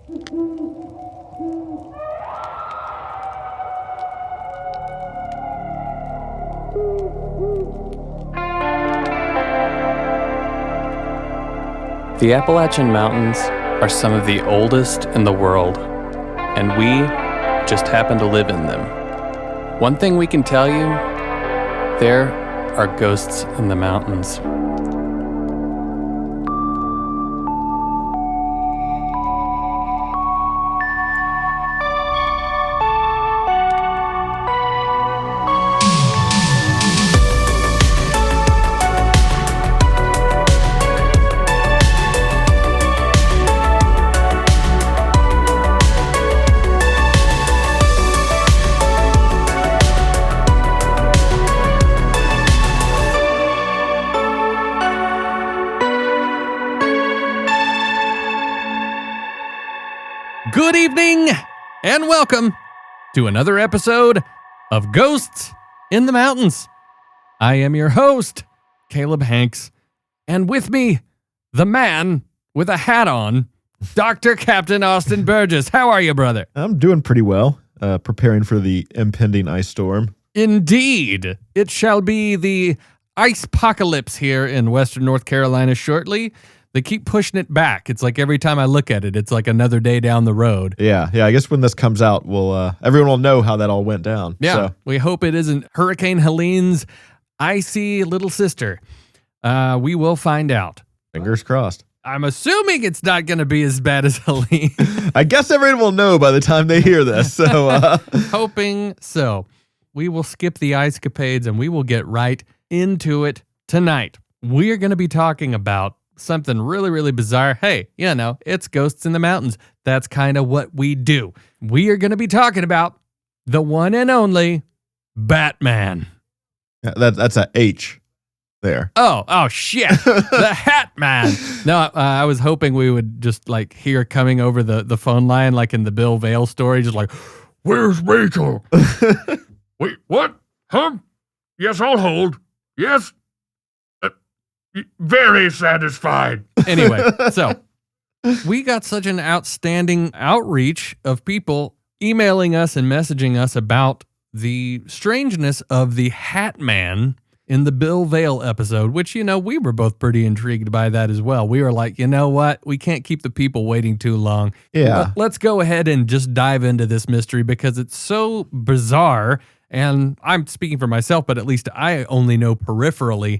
The Appalachian Mountains are some of the oldest in the world, and we just happen to live in them. One thing we can tell you, there are ghosts in the mountains. Good evening, and welcome to another episode of Ghosts in the Mountains. I am your host, Caleb Hanks, and with me, the man with a hat on, Dr. Captain Austin Burgess. How are you, brother? I'm doing pretty well, preparing for the impending ice storm. Indeed. It shall be the ice-pocalypse here in western North Carolina shortly. They keep pushing it back. It's like every time I look at it, it's like another day down the road. Yeah. I guess when this comes out, everyone will know how that all went down. Yeah, so. We hope it isn't Hurricane Helene's icy little sister. We will find out. Fingers crossed. I'm assuming it's not going to be as bad as Helene. I guess everyone will know by the time they hear this. So, hoping so. We will skip the ice capades and we will get right into it tonight. We are going to be talking about something really, really bizarre. Hey, it's Ghosts in the Mountains. That's kind of what we do. We are going to be talking about the one and only Batman. Yeah, that's a H there. Oh, shit. The Hat Man. No, I was hoping we would just hear coming over the phone line, like in the Bill Vale story, just like, "Where's Rachel?" "Wait, what? Huh? Yes, I'll hold. Yes. Very satisfied." Anyway, so we got such an outstanding outreach of people emailing us and messaging us about the strangeness of the Hat Man in the Bill Vale episode, which, we were both pretty intrigued by that as well. We were like, you know what? We can't keep the people waiting too long. Yeah. Let's go ahead and just dive into this mystery because it's so bizarre. And I'm speaking for myself, but at least I only know peripherally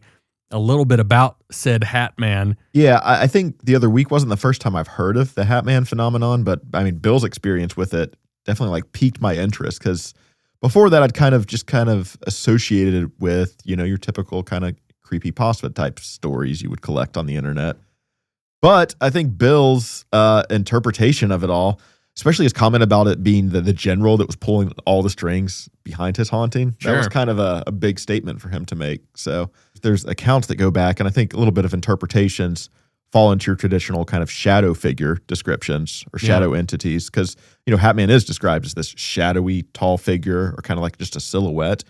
a little bit about said Hat Man. Yeah, I think the other week wasn't the first time I've heard of the Hat Man phenomenon, but I mean, Bill's experience with it definitely piqued my interest because before that, I'd kind of associated it with, your typical kind of creepypasta type stories you would collect on the internet. But I think Bill's interpretation of it all, especially his comment about it being the general that was pulling all the strings behind his haunting, Sure. That was kind of a big statement for him to make. So there's accounts that go back, and I think a little bit of interpretations fall into your traditional kind of shadow figure descriptions or shadow entities, because, Hat Man is described as this shadowy, tall figure or kind of like just a silhouette.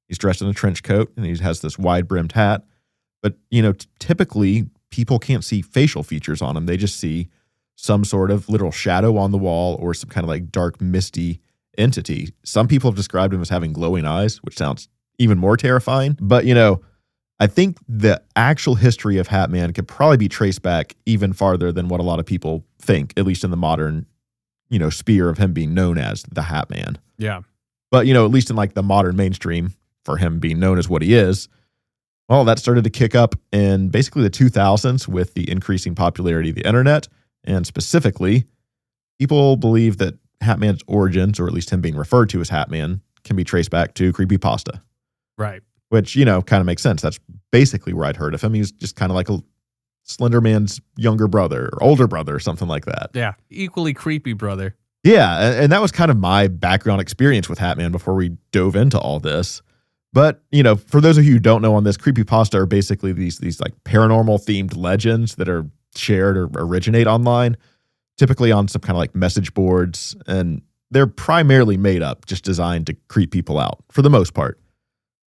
He's dressed in a trench coat, and he has this wide-brimmed hat. But, typically people can't see facial features on him. They just see some sort of literal shadow on the wall or some kind of dark, misty entity. Some people have described him as having glowing eyes, which sounds even more terrifying. But, I think the actual history of Hat Man could probably be traced back even farther than what a lot of people think, at least in the modern, sphere of him being known as the Hat Man. Yeah. But, at least in the modern mainstream, for him being known as what he is, well, that started to kick up in basically the 2000s with the increasing popularity of the internet. And specifically, people believe that Hat Man's origins, or at least him being referred to as Hat Man, can be traced back to creepypasta. Right. Which, kind of makes sense. That's basically where I'd heard of him. He's just kind of like a Slender Man's younger brother or older brother or something like that. Yeah. Equally creepy brother. Yeah. And that was kind of my background experience with Hat Man before we dove into all this. But, for those of you who don't know on this, creepypasta are basically these paranormal themed legends that are shared or originate online, typically on some kind of message boards. And they're primarily made up, just designed to creep people out for the most part.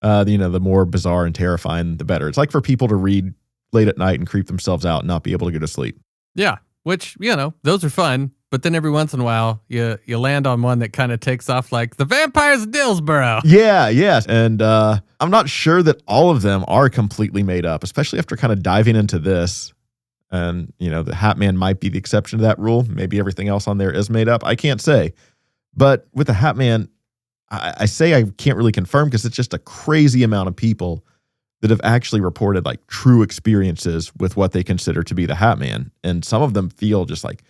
The more bizarre and terrifying, the better. It's for people to read late at night and creep themselves out and not be able to go to sleep. Yeah, which, those are fun. But then every once in a while, you land on one that kind of takes off like the Vampires of Dillsborough. Yeah, yes. And I'm not sure that all of them are completely made up, especially after kind of diving into this. And, the Hat Man might be the exception to that rule. Maybe everything else on there is made up. I can't say. But with the Hat Man, I say I can't really confirm because it's just a crazy amount of people that have actually reported like true experiences with what they consider to be the Hat Man. And some of them feel just like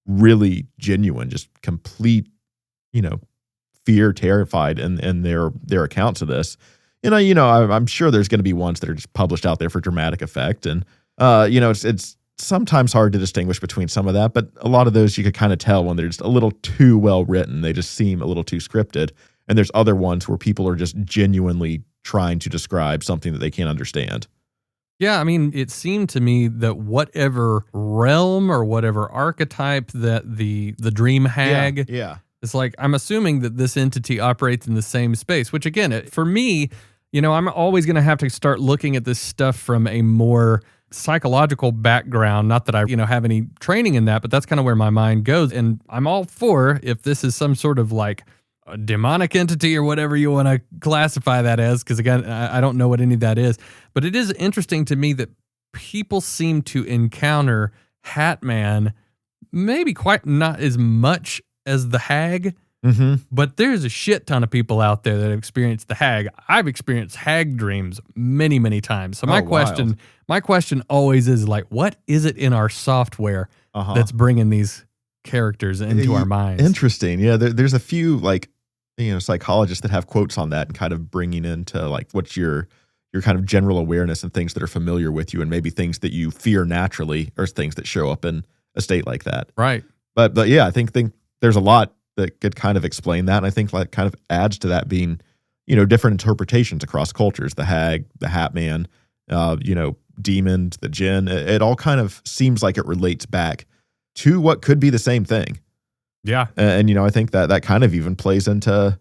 really genuine, just complete, fear, terrified in their accounts of this. And I'm sure there's going to be ones that are just published out there for dramatic effect. And it's sometimes hard to distinguish between some of that, but a lot of those you could kind of tell when they're just a little too well written. They just seem a little too scripted. And there's other ones where people are just genuinely trying to describe something that they can't understand. Yeah, I mean, it seemed to me that whatever realm or whatever archetype that the dream hag, it's like, I'm assuming that this entity operates in the same space, which again, for me, I'm always going to have to start looking at this stuff from a more psychological background. Not that I, have any training in that, but that's kind of where my mind goes. And I'm all for if this is some sort of like a demonic entity or whatever you want to classify that as, because again, I don't know what any of that is. But it is interesting to me that people seem to encounter Hat Man maybe quite not as much as the hag, but there's a shit ton of people out there that have experienced the hag. I've experienced hag dreams many, many times. So my question always is like, what is it in our software that's bringing these characters into our minds? Interesting. Yeah, there's a few like psychologists that have quotes on that and kind of bringing into like what's your kind of general awareness and things that are familiar with you, and maybe things that you fear naturally or things that show up in a state like that. Right. But yeah, I think there's a lot that could kind of explain that, and I think like kind of adds to that being different interpretations across cultures. The hag, the Hat Man, demons, the djinn. It all kind of seems like it relates back to what could be the same thing. Yeah. And I think that kind of even plays into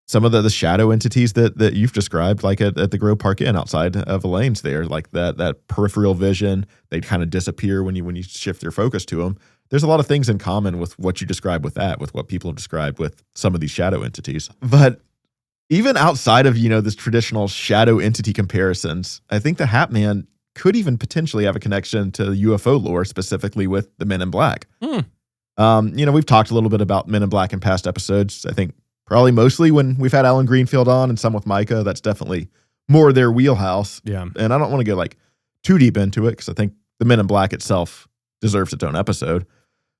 some of the shadow entities that you've described, like at the Grove Park Inn outside of Elaine's there, like that peripheral vision, they kind of disappear when you shift your focus to them. There's a lot of things in common with what you described with what people have described with some of these shadow entities. But even outside of, this traditional shadow entity comparisons, I think the Hat Man could even potentially have a connection to UFO lore, specifically with the Men in Black. We've talked a little bit about Men in Black in past episodes. I think probably mostly when we've had Alan Greenfield on and some with Micah. That's definitely more their wheelhouse. Yeah. And I don't want to go like too deep into it because I think the Men in Black itself deserves its own episode.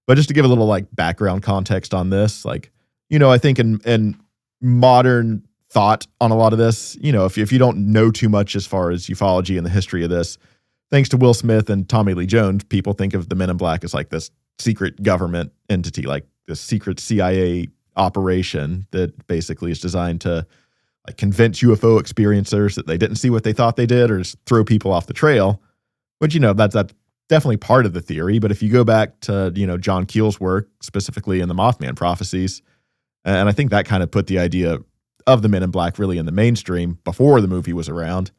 But just to give a little like background context on this, like, I think in modern thought on a lot of this, if you don't know too much as far as ufology and the history of this, thanks to Will Smith and Tommy Lee Jones, people think of the Men in Black as like this secret government entity, like this secret CIA operation that basically is designed to like convince UFO experiencers that they didn't see what they thought they did or just throw people off the trail, which, that's definitely part of the theory. But if you go back to, John Keel's work, specifically in the Mothman prophecies, and I think that kind of put the idea of the Men in Black really in the mainstream before the movie was around.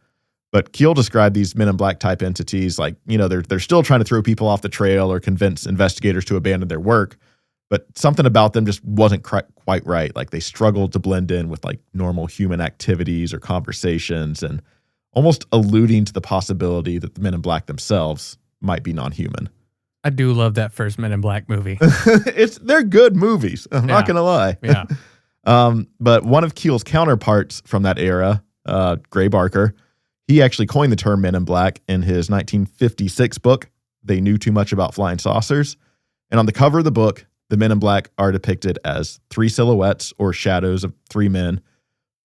But Keel described these Men in Black type entities like, they're still trying to throw people off the trail or convince investigators to abandon their work. But something about them just wasn't quite right. Like they struggled to blend in with like normal human activities or conversations, and almost alluding to the possibility that the Men in Black themselves might be non-human. I do love that first Men in Black movie. They're good movies. I'm not going to lie. Yeah. But one of Keel's counterparts from that era, Gray Barker, he actually coined the term Men in Black in his 1956 book, They Knew Too Much About Flying Saucers. And on the cover of the book, the Men in Black are depicted as three silhouettes or shadows of three men,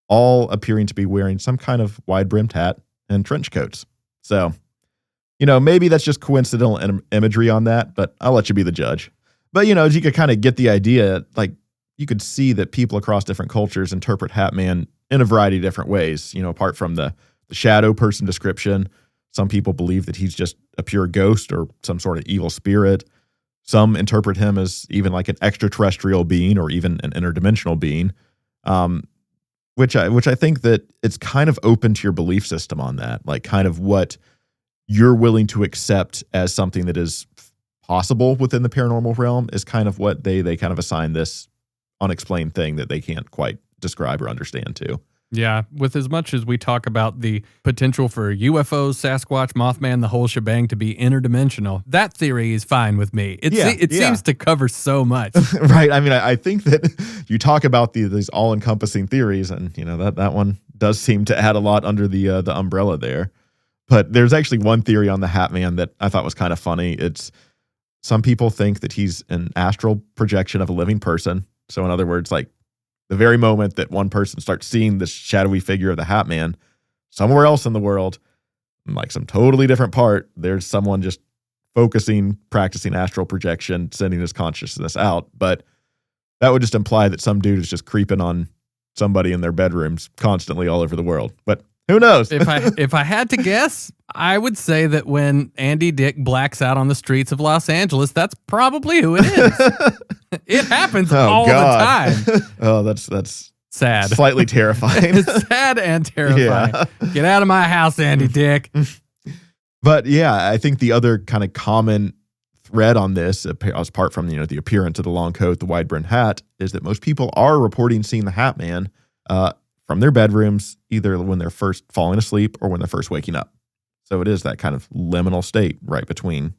all appearing to be wearing some kind of wide-brimmed hat and trench coats. So, maybe that's just coincidental imagery on that, but I'll let you be the judge. But, as you could kind of get the idea, like you could see that people across different cultures interpret Hat Man in a variety of different ways, apart from the shadow person description. Some people believe that he's just a pure ghost or some sort of evil spirit. Some interpret him as even like an extraterrestrial being or even an interdimensional being, which I think that it's kind of open to your belief system on that, like kind of what you're willing to accept as something that is possible within the paranormal realm is kind of what they kind of assign this unexplained thing that they can't quite describe or understand to. Yeah, with as much as we talk about the potential for UFOs, Sasquatch, Mothman, the whole shebang to be interdimensional, that theory is fine with me. It seems to cover so much. Right. I mean, I think that you talk about these all-encompassing theories, and that one does seem to add a lot under the umbrella there. But there's actually one theory on the Hat Man that I thought was kind of funny. It's some people think that he's an astral projection of a living person. So in other words, like, the very moment that one person starts seeing this shadowy figure of the Hat Man, somewhere else in the world, like some totally different part, there's someone just practicing astral projection, sending his consciousness out. But that would just imply that some dude is just creeping on somebody in their bedrooms constantly all over the world. But who knows? If I had to guess, I would say that when Andy Dick blacks out on the streets of Los Angeles, that's probably who it is. It happens all the time. Oh, that's sad. Slightly terrifying. It's sad and terrifying. Yeah. Get out of my house, Andy Dick. But yeah, I think the other kind of common thread on this, apart from the appearance of the long coat, the wide-brimmed hat, is that most people are reporting seeing the Hat Man from their bedrooms, either when they're first falling asleep or when they're first waking up. So it is that kind of liminal state right between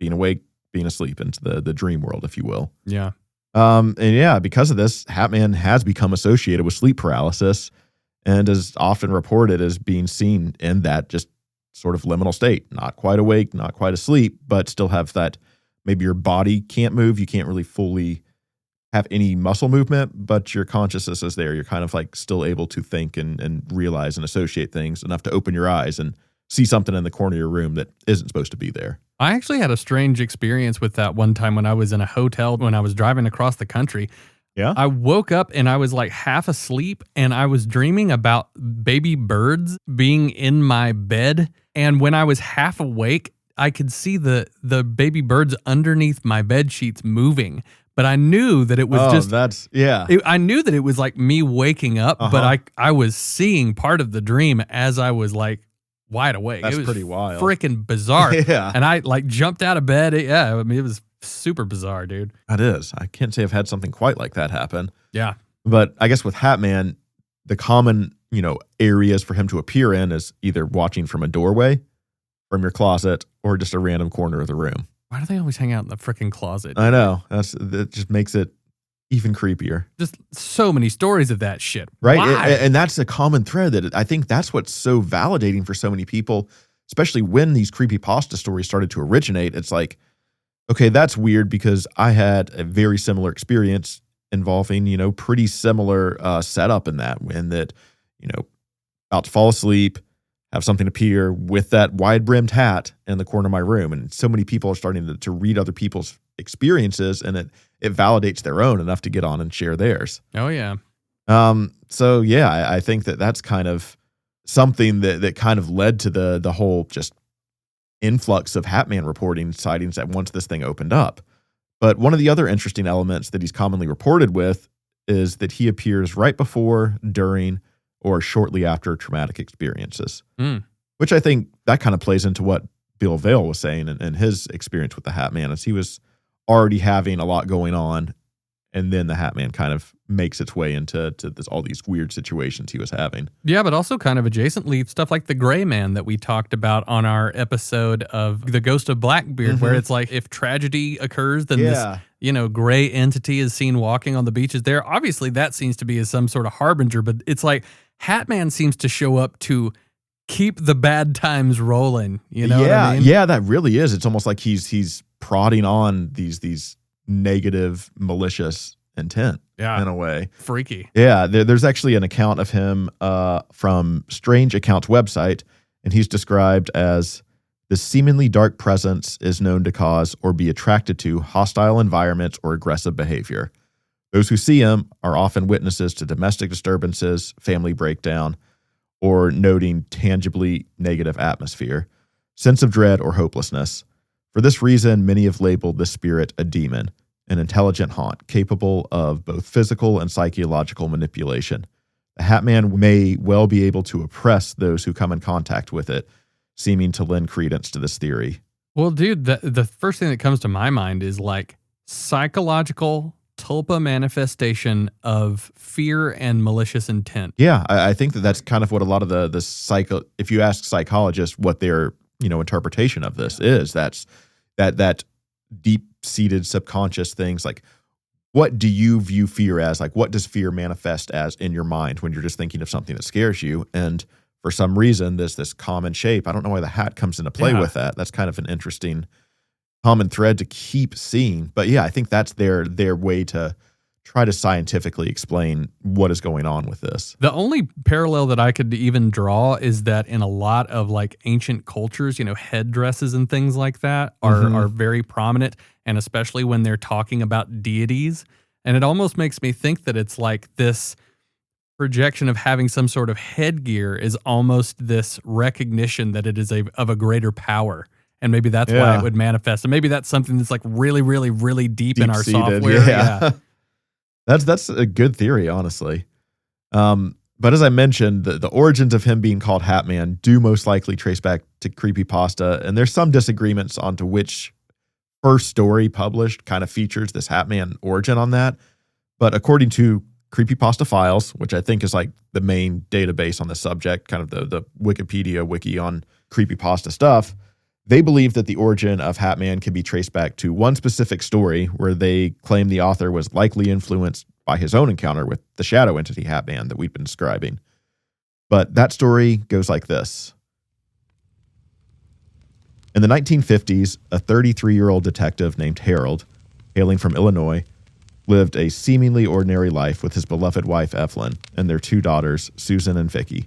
being awake, being asleep, into the dream world, if you will. Yeah. And yeah, because of this, Hat Man has become associated with sleep paralysis and is often reported as being seen in that just sort of liminal state. Not quite awake, not quite asleep, but still have that, maybe your body can't move. You can't really fully have any muscle movement, but your consciousness is there. You're kind of like still able to think and realize and associate things enough to open your eyes and see something in the corner of your room that isn't supposed to be there. I actually had a strange experience with that one time when I was in a hotel when I was driving across the country. Yeah. I woke up and I was like half asleep and I was dreaming about baby birds being in my bed. And when I was half awake, I could see the baby birds underneath my bed sheets moving. But I knew that it was I knew that it was like me waking up, but I was seeing part of the dream as I was like wide awake. That's it was pretty wild. Freaking bizarre. Yeah. And I like jumped out of bed. I mean, it was super bizarre, dude. It is. I can't say I've had something quite like that happen. Yeah. But I guess with Hat Man, the common, areas for him to appear in is either watching from a doorway, from your closet, or just a random corner of the room. Why do they always hang out in the freaking closet? I know. That just makes it even creepier. Just so many stories of that shit. Right. Why? And that's a common thread that I think that's what's so validating for so many people, especially when these creepypasta stories started to originate. It's like, okay, that's weird because I had a very similar experience involving, pretty similar setup in that, about to fall asleep, have something appear with that wide-brimmed hat in the corner of my room. And so many people are starting to read other people's experiences, and it validates their own enough to get on and share theirs. Oh, yeah. So, yeah, I think that's kind of something that kind of led to the whole just influx of Hat Man reporting sightings that once this thing opened up. But one of the other interesting elements that he's commonly reported with is that he appears right before, during, or shortly after traumatic experiences, which I think that kind of plays into what Bill Vail was saying and his experience with the Hat Man, as he was already having a lot going on, and then the Hat Man kind of makes its way into all these weird situations he was having. Yeah, but also kind of adjacently, stuff like the Gray Man that we talked about on our episode of The Ghost of Blackbeard, where it's like if tragedy occurs, then this gray entity is seen walking on the beaches there. Obviously, that seems to be as some sort of harbinger, but it's like Hat Man seems to show up to keep the bad times rolling. You know what I mean? Yeah, that really is. It's almost like he's prodding on these negative, malicious intent in a way. Freaky. Yeah, there's actually an account of him from Strange Accounts website, and he's described as the seemingly dark presence is known to cause or be attracted to hostile environments or aggressive behavior. Those who see him are often witnesses to domestic disturbances, family breakdown, or noting tangibly negative atmosphere, sense of dread or hopelessness. For this reason, many have labeled this spirit a demon, an intelligent haunt capable of both physical and psychological manipulation. The Hat Man may well be able to oppress those who come in contact with it, seeming to lend credence to this theory. Well, dude, the first thing that comes to my mind is like psychological tulpa manifestation of fear and malicious intent. Yeah, I think that's kind of what a lot of the if you ask psychologists what their interpretation of this is, that's that deep-seated subconscious things. Like, what do you view fear as? Like, what does fear manifest as in your mind when you're just thinking of something that scares you? And for some reason, there's this common shape. I don't know why the hat comes into play with that. That's kind of an interesting common thread to keep seeing. But yeah, I think that's their way to try to scientifically explain what is going on with this. The only parallel that I could even draw is that in a lot of like ancient cultures, headdresses and things like that are very prominent, and especially when they're talking about deities. And it almost makes me think that it's like this projection of having some sort of headgear is almost this recognition that it is of a greater power. And maybe that's why it would manifest. And maybe that's something that's like really, really, really deep in our software. Yeah. That's a good theory, honestly. But as I mentioned, the origins of him being called Hat Man do most likely trace back to creepypasta, and there's some disagreements onto which first story published kind of features this Hat Man origin on that. But according to Creepypasta Files, which I think is like the main database on the subject, kind of the Wikipedia wiki on creepypasta stuff, they believe that the origin of Hat Man can be traced back to one specific story where they claim the author was likely influenced by his own encounter with the shadow entity Hat Man that we've been describing. But that story goes like this. In the 1950s, a 33-year-old detective named Harold, hailing from Illinois, lived a seemingly ordinary life with his beloved wife Evelyn and their two daughters, Susan and Vicky.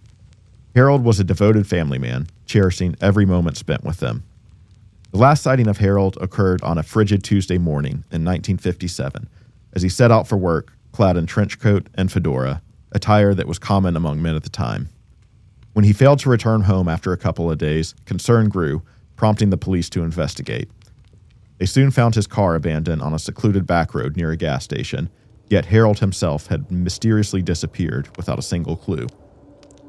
Harold was a devoted family man, cherishing every moment spent with them. The last sighting of Harold occurred on a frigid Tuesday morning in 1957, as he set out for work, clad in trench coat and fedora, attire that was common among men at the time. When he failed to return home after a couple of days, concern grew, prompting the police to investigate. They soon found his car abandoned on a secluded back road near a gas station, yet Harold himself had mysteriously disappeared without a single clue.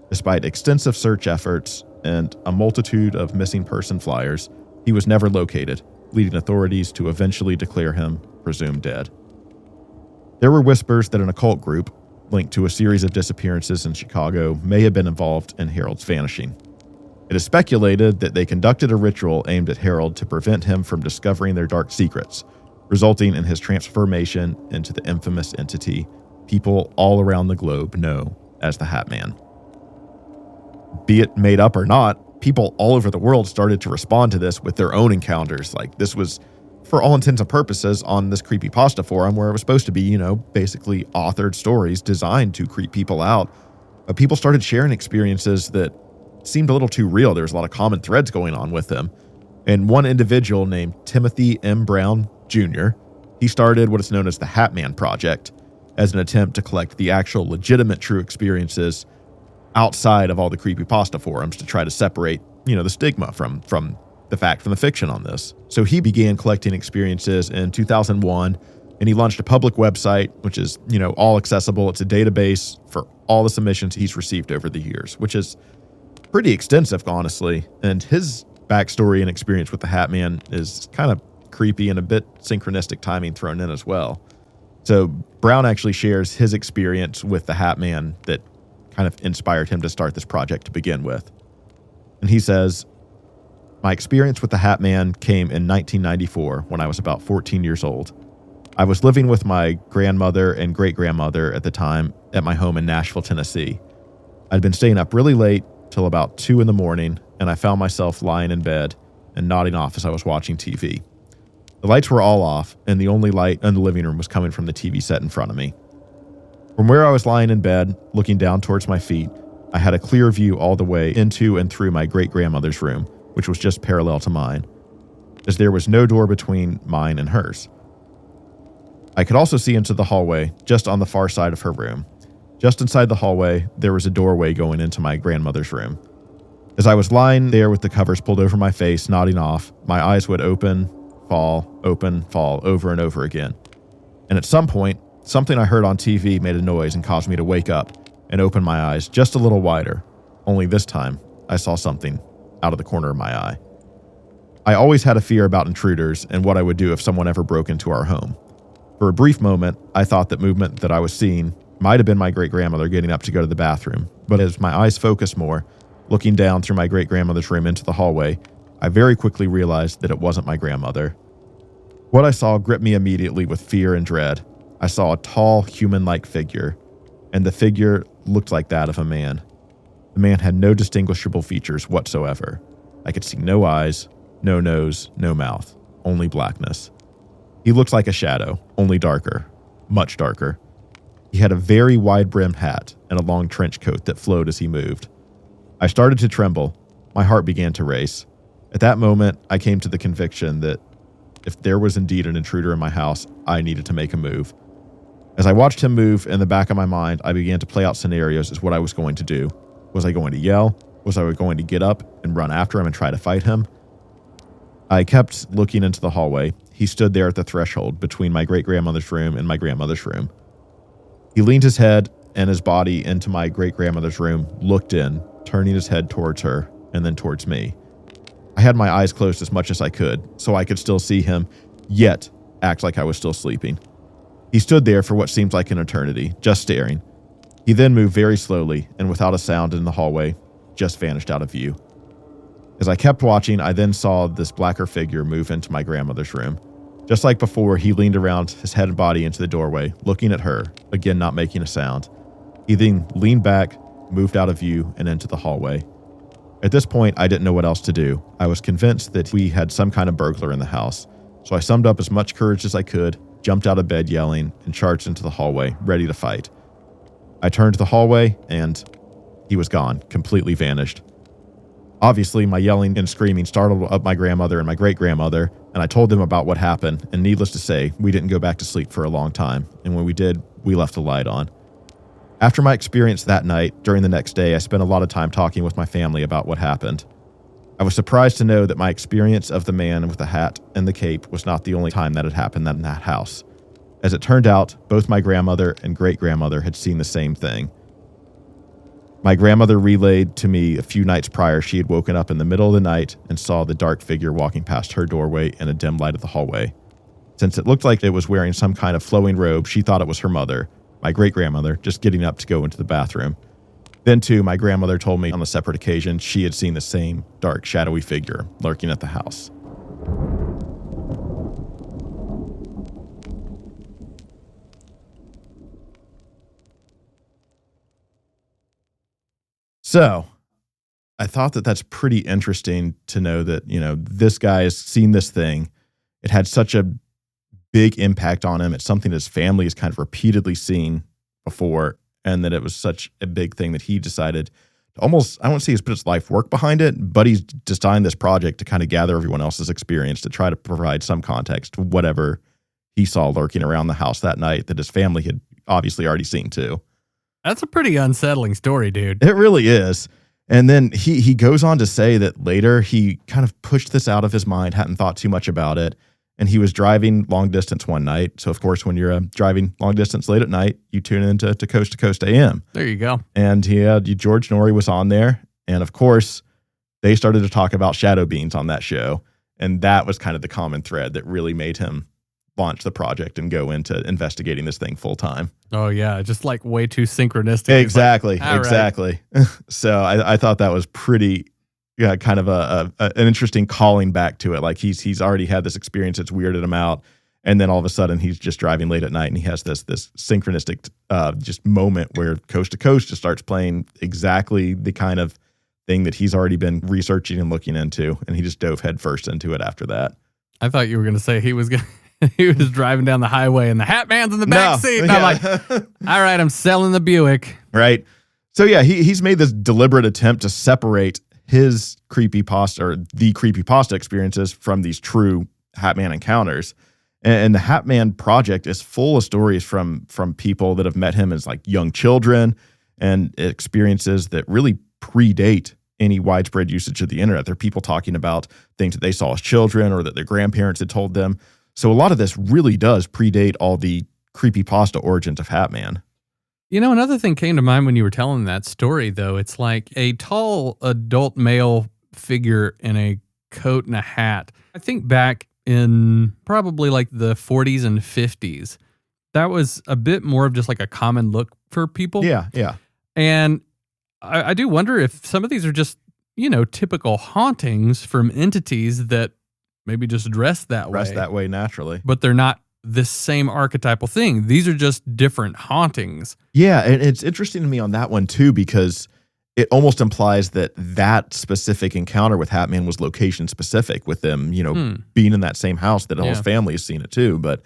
Despite extensive search efforts and a multitude of missing person flyers, he was never located, leading authorities to eventually declare him presumed dead. There were whispers that an occult group, linked to a series of disappearances in Chicago, may have been involved in Harold's vanishing. It is speculated that they conducted a ritual aimed at Harold to prevent him from discovering their dark secrets, resulting in his transformation into the infamous entity people all around the globe know as the Hat Man. Be it made up or not, people all over the world started to respond to this with their own encounters. Like, this was, for all intents and purposes, on this creepypasta forum where it was supposed to be, basically authored stories designed to creep people out. But people started sharing experiences that seemed a little too real. There was a lot of common threads going on with them. And one individual named Timothy M. Brown Jr., he started what is known as the Hat Man Project as an attempt to collect the actual legitimate true experiences outside of all the creepypasta forums to try to separate, the stigma from the fact from the fiction on this. So he began collecting experiences in 2001, and he launched a public website, which is, all accessible. It's a database for all the submissions he's received over the years, which is pretty extensive, honestly. And his backstory and experience with the Hat Man is kind of creepy and a bit synchronistic timing thrown in as well. So Brown actually shares his experience with the Hat Man that kind of inspired him to start this project to begin with. And he says, "My experience with the Hat Man came in 1994 when I was about 14 years old. I was living with my grandmother and great-grandmother at the time at my home in Nashville, Tennessee. I'd been staying up really late till about 2 a.m, and I found myself lying in bed and nodding off as I was watching TV. The lights were all off, and the only light in the living room was coming from the TV set in front of me. From where I was lying in bed, looking down towards my feet, I had a clear view all the way into and through my great-grandmother's room, which was just parallel to mine, as there was no door between mine and hers. I could also see into the hallway, just on the far side of her room. Just inside the hallway, there was a doorway going into my grandmother's room. As I was lying there with the covers pulled over my face, nodding off, my eyes would open, fall, over and over again. And at some point, something I heard on TV made a noise and caused me to wake up and open my eyes just a little wider. Only this time, I saw something out of the corner of my eye. I always had a fear about intruders and what I would do if someone ever broke into our home. For a brief moment, I thought that movement that I was seeing might have been my great-grandmother getting up to go to the bathroom, but as my eyes focused more, looking down through my great-grandmother's room into the hallway, I very quickly realized that it wasn't my grandmother. What I saw gripped me immediately with fear and dread. I saw a tall, human-like figure, and the figure looked like that of a man. The man had no distinguishable features whatsoever. I could see no eyes, no nose, no mouth, only blackness. He looked like a shadow, only darker, much darker. He had a very wide-brimmed hat and a long trench coat that flowed as he moved. I started to tremble. My heart began to race. At that moment, I came to the conviction that if there was indeed an intruder in my house, I needed to make a move. As I watched him move, in the back of my mind, I began to play out scenarios as what I was going to do. Was I going to yell? Was I going to get up and run after him and try to fight him? I kept looking into the hallway. He stood there at the threshold between my great-grandmother's room and my grandmother's room. He leaned his head and his body into my great-grandmother's room, looked in, turning his head towards her and then towards me. I had my eyes closed as much as I could, so I could still see him, yet act like I was still sleeping. He stood there for what seemed like an eternity, just staring. He then moved very slowly and without a sound in the hallway, just vanished out of view. As I kept watching, I then saw this blacker figure move into my grandmother's room. Just like before, he leaned around his head and body into the doorway, looking at her, again not making a sound. He then leaned back, moved out of view, and into the hallway. At this point, I didn't know what else to do. I was convinced that we had some kind of burglar in the house, so I summed up as much courage as I could, jumped out of bed yelling, and charged into the hallway, ready to fight. I turned to the hallway, and he was gone, completely vanished. Obviously, my yelling and screaming startled up my grandmother and my great-grandmother, and I told them about what happened, and needless to say, we didn't go back to sleep for a long time, and when we did, we left the light on. After my experience that night, during the next day, I spent a lot of time talking with my family about what happened. I was surprised to know that my experience of the man with the hat and the cape was not the only time that had happened in that house. As it turned out, both my grandmother and great-grandmother had seen the same thing. My grandmother relayed to me a few nights prior she had woken up in the middle of the night and saw the dark figure walking past her doorway in a dim light of the hallway. Since it looked like it was wearing some kind of flowing robe, she thought it was her mother, my great-grandmother, just getting up to go into the bathroom. Then, too, my grandmother told me on a separate occasion she had seen the same dark, shadowy figure lurking at the house. So, I thought that that's pretty interesting to know that, this guy has seen this thing. It had such a big impact on him. It's something his family has kind of repeatedly seen before, and that it was such a big thing that he decided to almost, I won't say he's put his life work behind it, but he's designed this project to kind of gather everyone else's experience to try to provide some context to whatever he saw lurking around the house that night that his family had obviously already seen too. That's a pretty unsettling story, dude. It really is. And then he goes on to say that later he kind of pushed this out of his mind, hadn't thought too much about it. And he was driving long distance one night. So, of course, when you're driving long distance late at night, you tune into Coast to Coast AM. There you go. And he had George Norrie was on there. And, of course, they started to talk about shadow beings on that show. And that was kind of the common thread that really made him launch the project and go into investigating this thing full time. Oh, yeah. Just like way too synchronistic. Exactly. Like, exactly. Right. So I thought that was pretty... Yeah, kind of an interesting calling back to it. Like he's already had this experience that's weirded him out, and then all of a sudden he's just driving late at night and he has this synchronistic just moment where Coast to Coast just starts playing exactly the kind of thing that he's already been researching and looking into, and he just dove headfirst into it after that. I thought you were going to say he was driving down the highway and the Hat Man's in the back seat. And I'm like, all right, I'm selling the Buick. Right. So yeah, he's made this deliberate attempt to separate his creepypasta or the creepypasta experiences from these true Hat Man encounters. And the Hat Man project is full of stories from people that have met him as like young children and experiences that really predate any widespread usage of the internet. There are people talking about things that they saw as children or that their grandparents had told them. So a lot of this really does predate all the creepypasta origins of Hat Man. Another thing came to mind when you were telling that story, though. It's like a tall adult male figure in a coat and a hat. I think back in probably like the 40s and 50s, that was a bit more of just like a common look for people. Yeah. And I do wonder if some of these are just, typical hauntings from entities that maybe just dress that way naturally. But they're not this same archetypal thing. These are just different hauntings. Yeah, and it's interesting to me on that one too, because it almost implies that specific encounter with Hat Man was location specific, with them, being in that same house that all his family has seen it too. But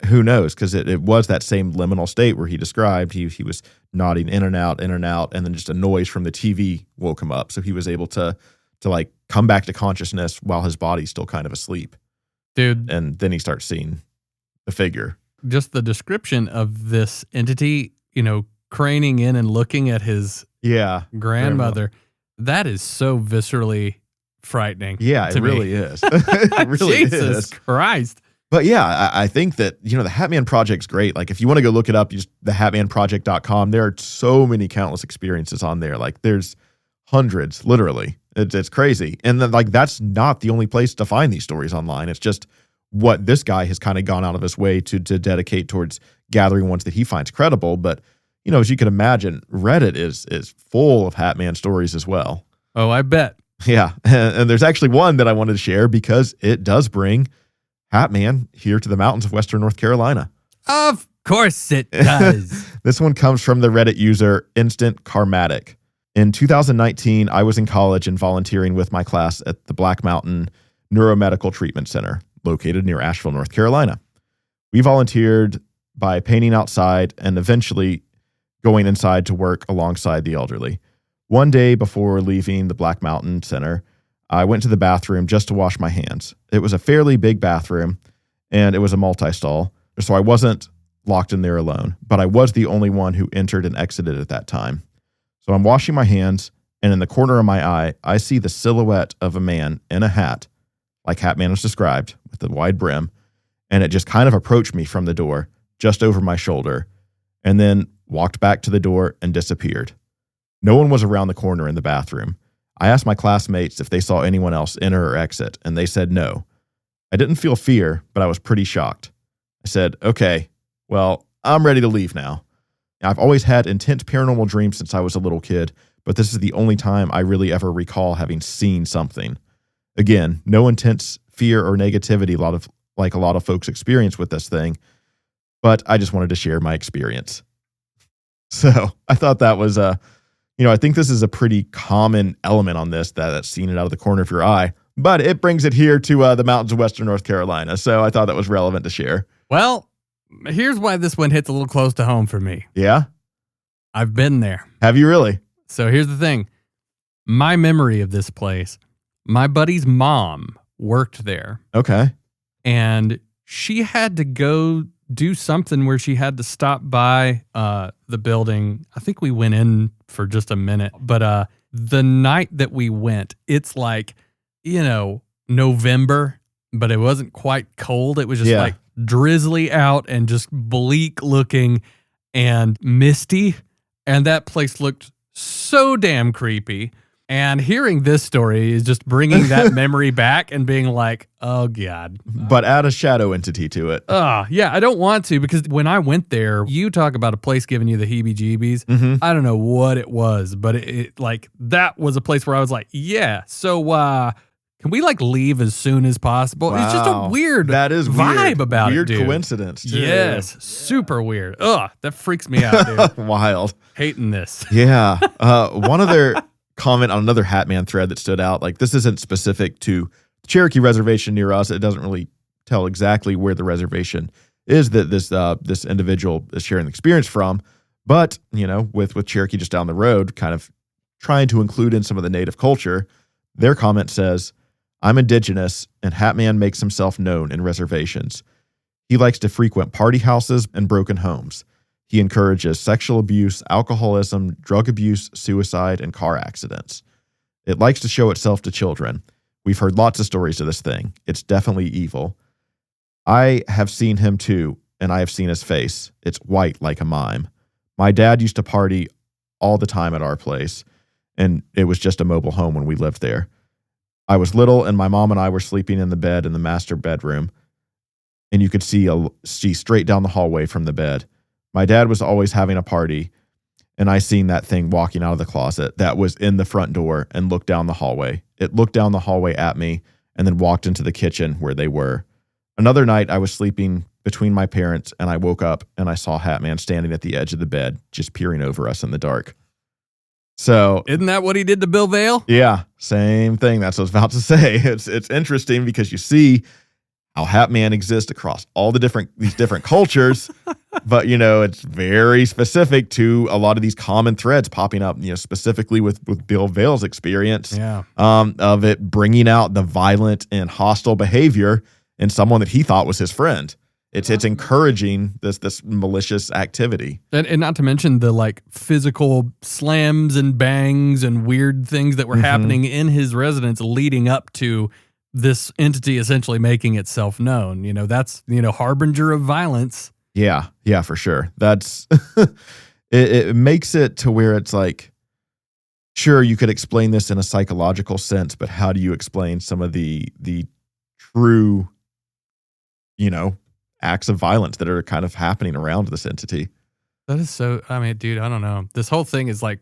who knows? Because it was that same liminal state where he described he was nodding in and out, and then just a noise from the TV woke him up, so he was able to like come back to consciousness while his body's still kind of asleep, dude. And then he starts seeing the figure. Just the description of this entity, craning in and looking at his grandmother. That is so viscerally frightening. Yeah, it really is. It really Jesus Christ. But yeah, I think that, the Hatman Project's great. Like, if you want to go look it up, use thehatmanproject.com. There are so many countless experiences on there. Like, there's hundreds, literally. It's crazy. And then, like, that's not the only place to find these stories online. It's just what this guy has kind of gone out of his way to dedicate towards gathering ones that he finds credible. But as you can imagine, Reddit is full of Hatman stories as well. Oh, I bet. Yeah. And there's actually one that I wanted to share because it does bring Hatman here to the mountains of Western North Carolina. Of course it does. This one comes from the Reddit user Instant Karmatic. In 2019, I was in college and volunteering with my class at the Black Mountain Neuromedical Treatment Center, located near Asheville, North Carolina. We volunteered by painting outside and eventually going inside to work alongside the elderly. One day before leaving the Black Mountain Center, I went to the bathroom just to wash my hands. It was a fairly big bathroom, and it was a multi-stall, so I wasn't locked in there alone, but I was the only one who entered and exited at that time. So I'm washing my hands, and in the corner of my eye, I see the silhouette of a man in a hat, like Hatman was described, with the wide brim, and it just kind of approached me from the door, just over my shoulder, and then walked back to the door and disappeared. No one was around the corner in the bathroom. I asked my classmates if they saw anyone else enter or exit, and they said no. I didn't feel fear, but I was pretty shocked. I said, okay, well, I'm ready to leave now. I've always had intense paranormal dreams since I was a little kid, but this is the only time I really ever recall having seen something. Again, no intense fear or negativity a lot of folks experience with this thing, but I just wanted to share my experience. So I thought that was I think this is a pretty common element on this, that's seeing it out of the corner of your eye, but it brings it here to the mountains of Western North Carolina. So I thought that was relevant to share. Well, here's why this one hits a little close to home for me. Yeah? I've been there. Have you really? So here's the thing. My memory of this place, my buddy's mom worked there. Okay. And she had to go do something where she had to stop by the building. I think we went in for just a minute. But the night that we went, it's like, November, but it wasn't quite cold. It was just like drizzly out and just bleak looking and misty. And that place looked so damn creepy. And hearing this story is just bringing that memory back and being like, oh, God. But add a shadow entity to it. Yeah, I don't want to, because when I went there, you talk about a place giving you the heebie-jeebies. Mm-hmm. I don't know what it was, but it that was a place where I was like, yeah, so can we leave as soon as possible? Wow. It's just a weird vibe weird. About weird it, dude. Weird coincidence, too. Yes, super weird. That freaks me out, dude. Wild. Hating this. Yeah. One other comment on another Hatman thread that stood out. Like, this isn't specific to the Cherokee Reservation near us. It doesn't really tell exactly where the reservation is that this individual is sharing the experience from. But, with Cherokee just down the road, kind of trying to include in some of the native culture, their comment says, I'm indigenous, and Hatman makes himself known in reservations. He likes to frequent party houses and broken homes. He encourages sexual abuse, alcoholism, drug abuse, suicide, and car accidents. It likes to show itself to children. We've heard lots of stories of this thing. It's definitely evil. I have seen him too, and I have seen his face. It's white like a mime. My dad used to party all the time at our place, and it was just a mobile home when we lived there. I was little, and my mom and I were sleeping in the bed in the master bedroom, and you could see straight down the hallway from the bed. My dad was always having a party, and I seen that thing walking out of the closet that was in the front door and looked down the hallway. It looked down the hallway at me and then walked into the kitchen where they were. Another night, I was sleeping between my parents, and I woke up and I saw Hat Man standing at the edge of the bed, just peering over us in the dark. So, isn't that what he did to Bill Vale? Yeah, same thing. That's what I was about to say. It's interesting because you see how Hat Man exists across all these different cultures, but it's very specific to a lot of these common threads popping up. Specifically with Bill Vale's experience, of it bringing out the violent and hostile behavior in someone that he thought was his friend. It's encouraging this malicious activity. And not to mention the like physical slams and bangs and weird things that were happening in his residence leading up to this entity essentially making itself known. That's, harbinger of violence. Yeah, for sure. That's it makes it to where it's like, sure, you could explain this in a psychological sense, but how do you explain some of the true, acts of violence that are kind of happening around this entity? That is so, dude, I don't know. This whole thing is like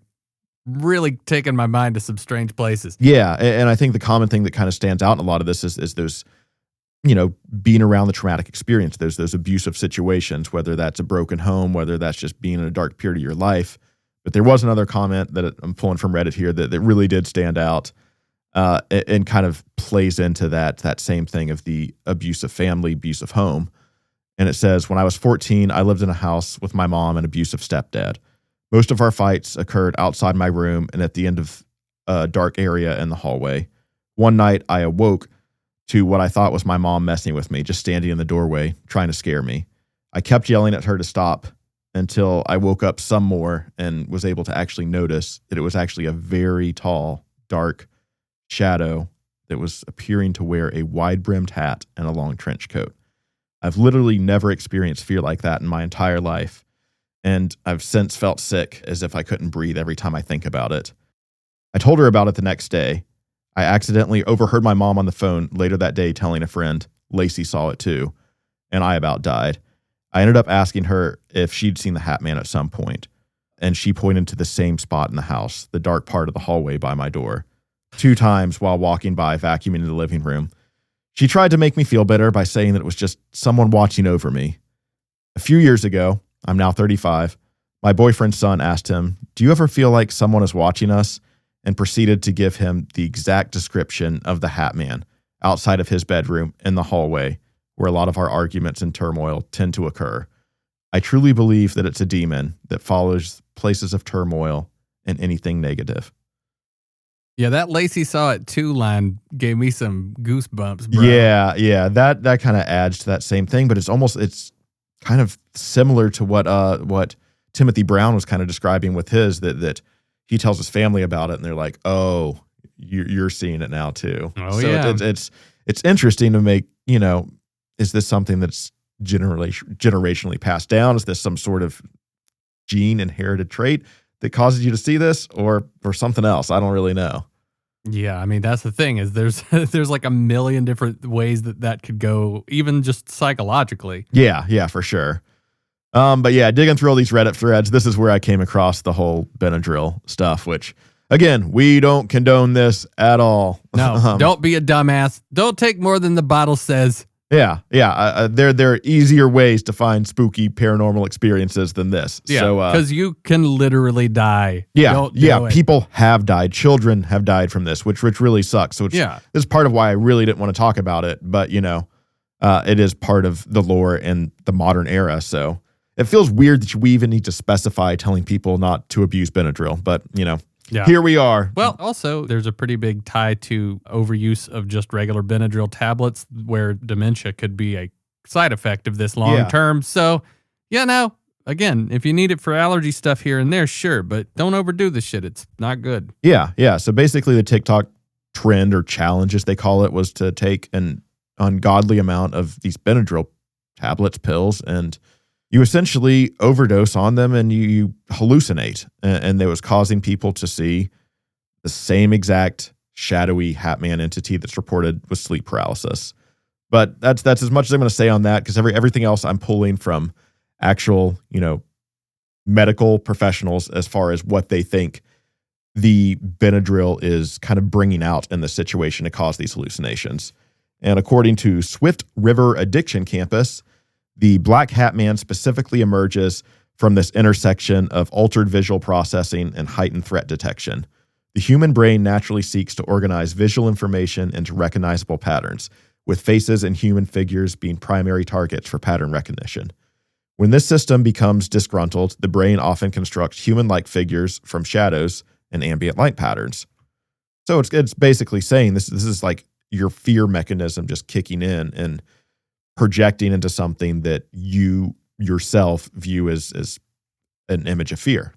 really taking my mind to some strange places. Yeah. And I think the common thing that kind of stands out in a lot of this is those, being around the traumatic experience, those abusive situations, whether that's a broken home, whether that's just being in a dark period of your life. But there was another comment that I'm pulling from Reddit here that really did stand out and kind of plays into that same thing of the abusive family, abusive home. And it says, when I was 14, I lived in a house with my mom and abusive stepdad. Most of our fights occurred outside my room and at the end of a dark area in the hallway. One night, I awoke to what I thought was my mom messing with me, just standing in the doorway, trying to scare me. I kept yelling at her to stop until I woke up some more and was able to actually notice that it was actually a very tall, dark shadow that was appearing to wear a wide-brimmed hat and a long trench coat. I've literally never experienced fear like that in my entire life, and I've since felt sick as if I couldn't breathe every time I think about it. I told her about it the next day. I accidentally overheard my mom on the phone later that day telling a friend, Lacey saw it too, and I about died. I ended up asking her if she'd seen the Hat Man at some point, and she pointed to the same spot in the house, the dark part of the hallway by my door. 2 times while walking by vacuuming in the living room. She tried to make me feel better by saying that it was just someone watching over me. A few years ago, I'm now 35, my boyfriend's son asked him, "Do you ever feel like someone is watching us?" and proceeded to give him the exact description of the Hat Man outside of his bedroom in the hallway where a lot of our arguments and turmoil tend to occur. I truly believe that it's a demon that follows places of turmoil and anything negative. Yeah, that Lacey saw it too line gave me some goosebumps, bro. Yeah. That kind of adds to that same thing, but it's kind of similar to what Timothy Brown was kind of describing with his, that he tells his family about it and they're like, "Oh, you're seeing it now too." Oh, so yeah. it's interesting to make, is this something that's generationally passed down? Is this some sort of gene inherited trait that causes you to see this, or something else? I don't really know. Yeah, that's the thing is there's like a million different ways that could go, even just psychologically. Yeah, for sure. But yeah, digging through all these Reddit threads, this is where I came across the whole Benadryl stuff, which, again, we don't condone this at all. No, don't be a dumbass. Don't take more than the bottle says. Yeah. There are easier ways to find spooky paranormal experiences than this. Yeah, because you can literally die. Yeah, people have died. Children have died from this, which really sucks. So this is part of why I really didn't want to talk about it. But, it is part of the lore in the modern era. So it feels weird that we even need to specify telling people not to abuse Benadryl. But, here we are. Well, also, there's a pretty big tie to overuse of just regular Benadryl tablets where dementia could be a side effect of this long term. So, again, if you need it for allergy stuff here and there, sure, but don't overdo the shit. It's not good. Yeah. So basically the TikTok trend or challenge, as they call it, was to take an ungodly amount of these Benadryl tablets, pills, and you essentially overdose on them and you hallucinate. And it was causing people to see the same exact shadowy Hatman entity that's reported with sleep paralysis. But that's as much as I'm going to say on that, because everything else I'm pulling from actual, medical professionals as far as what they think the Benadryl is kind of bringing out in the situation to cause these hallucinations. And according to Swift River Addiction Campus, the Black Hatman specifically emerges from this intersection of altered visual processing and heightened threat detection. The human brain naturally seeks to organize visual information into recognizable patterns, with faces and human figures being primary targets for pattern recognition. When this system becomes disgruntled, the brain often constructs human-like figures from shadows and ambient light patterns. So it's basically saying this is like your fear mechanism just kicking in and projecting into something that you yourself view as an image of fear.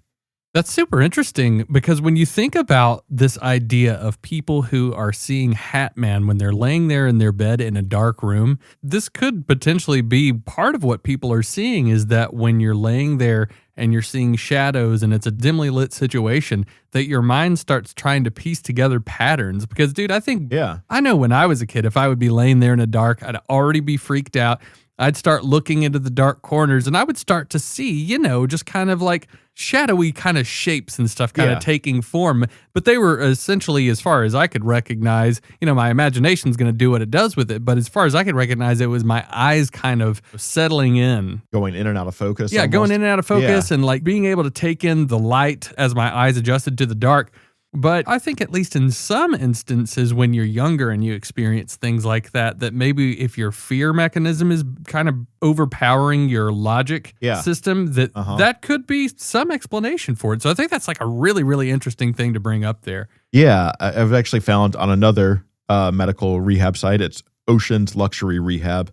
That's super interesting, because when you think about this idea of people who are seeing Hatman when they're laying there in their bed in a dark room, this could potentially be part of what people are seeing, is that when you're laying there and you're seeing shadows and it's a dimly lit situation, that your mind starts trying to piece together patterns. Because, dude, I know when I was a kid, if I would be laying there in the dark, I'd already be freaked out. I'd start looking into the dark corners and I would start to see, just kind of like shadowy kind of shapes and stuff kind of taking form. But they were essentially, as far as I could recognize, my imagination's going to do what it does with it. But as far as I could recognize, it was my eyes kind of settling in. Going in and out of focus. Yeah, almost. Going in and out of focus and like being able to take in the light as my eyes adjusted to the dark. But I think at least in some instances when you're younger and you experience things like that, that maybe if your fear mechanism is kind of overpowering your logic system, that could be some explanation for it. So I think that's like a really, really interesting thing to bring up there. Yeah, I've actually found on another medical rehab site, it's Ocean's Luxury Rehab.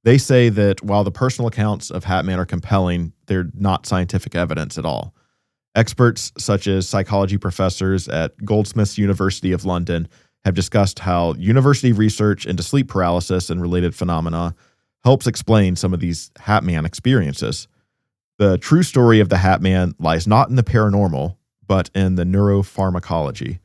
They say that while the personal accounts of Hatman are compelling, they're not scientific evidence at all. Experts such as psychology professors at Goldsmiths University of London have discussed how university research into sleep paralysis and related phenomena helps explain some of these Hatman experiences. The true story of the Hatman lies not in the paranormal, but in the neuropharmacology.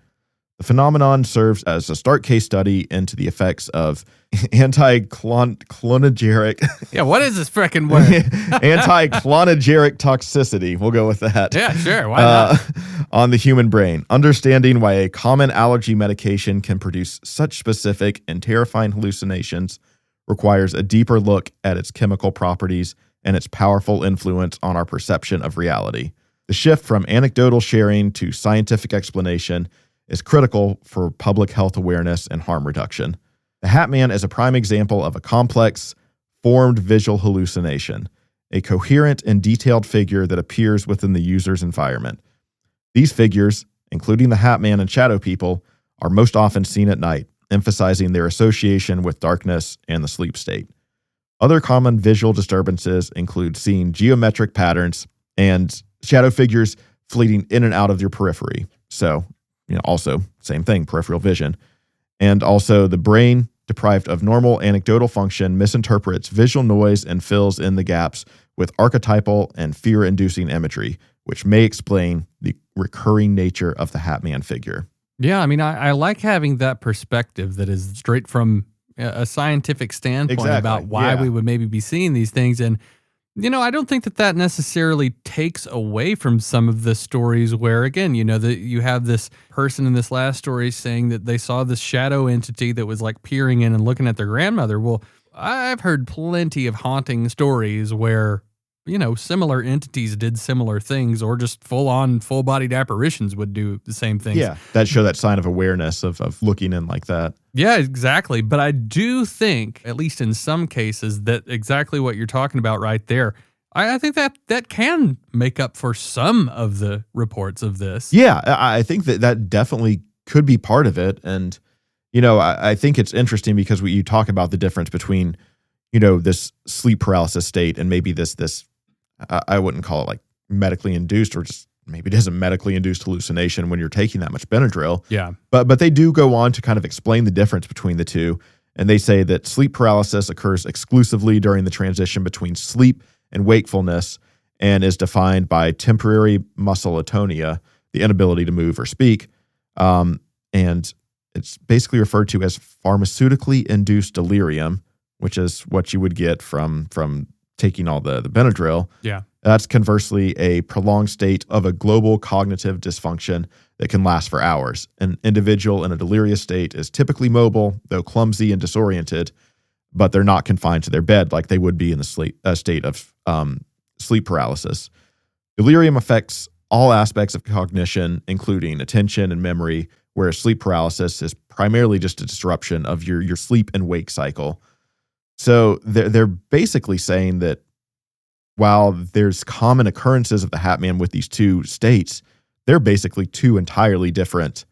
The phenomenon serves as a stark case study into the effects of anti-clonogeric. Yeah, what is this frickin' word? Anti-clonogeric toxicity. We'll go with that. Yeah, sure. Why not? On the human brain. Understanding why a common allergy medication can produce such specific and terrifying hallucinations requires a deeper look at its chemical properties and its powerful influence on our perception of reality. The shift from anecdotal sharing to scientific explanation is critical for public health awareness and harm reduction. The Hatman is a prime example of a complex, formed visual hallucination, a coherent and detailed figure that appears within the user's environment. These figures, including the Hatman and shadow people, are most often seen at night, emphasizing their association with darkness and the sleep state. Other common visual disturbances include seeing geometric patterns and shadow figures fleeting in and out of your periphery. So, also, same thing, peripheral vision. And also the brain, deprived of normal anecdotal function, misinterprets visual noise and fills in the gaps with archetypal and fear-inducing imagery, which may explain the recurring nature of the Hatman figure. Yeah, I like having that perspective that is straight from a scientific standpoint about why we would maybe be seeing these things. And I don't think that necessarily takes away from some of the stories where, again, that you have this person in this last story saying that they saw this shadow entity that was like peering in and looking at their grandmother. Well, I've heard plenty of haunting stories where, similar entities did similar things, or just full-bodied apparitions would do the same things. Yeah, that show that sign of awareness of looking in like that. Yeah, exactly. But I do think, at least in some cases, that exactly what you're talking about right there, I think that can make up for some of the reports of this. Yeah, I think that definitely could be part of it. And, I think it's interesting because you talk about the difference between, this sleep paralysis state and maybe this I wouldn't call it like medically induced, or just maybe it isn't medically induced hallucination when you're taking that much Benadryl. Yeah. But they do go on to kind of explain the difference between the two. And they say that sleep paralysis occurs exclusively during the transition between sleep and wakefulness and is defined by temporary muscle atonia, the inability to move or speak. And It's basically referred to as pharmaceutically induced delirium, which is what you would get from taking all the Benadryl. Yeah. That's conversely a prolonged state of a global cognitive dysfunction that can last for hours. An individual in a delirious state is typically mobile, though clumsy and disoriented, but they're not confined to their bed like they would be in the state of sleep paralysis. Delirium affects all aspects of cognition, including attention and memory, whereas sleep paralysis is primarily just a disruption of your sleep and wake cycle. So they're basically saying that while there's common occurrences of the Hat Man with these two states, they're basically two entirely different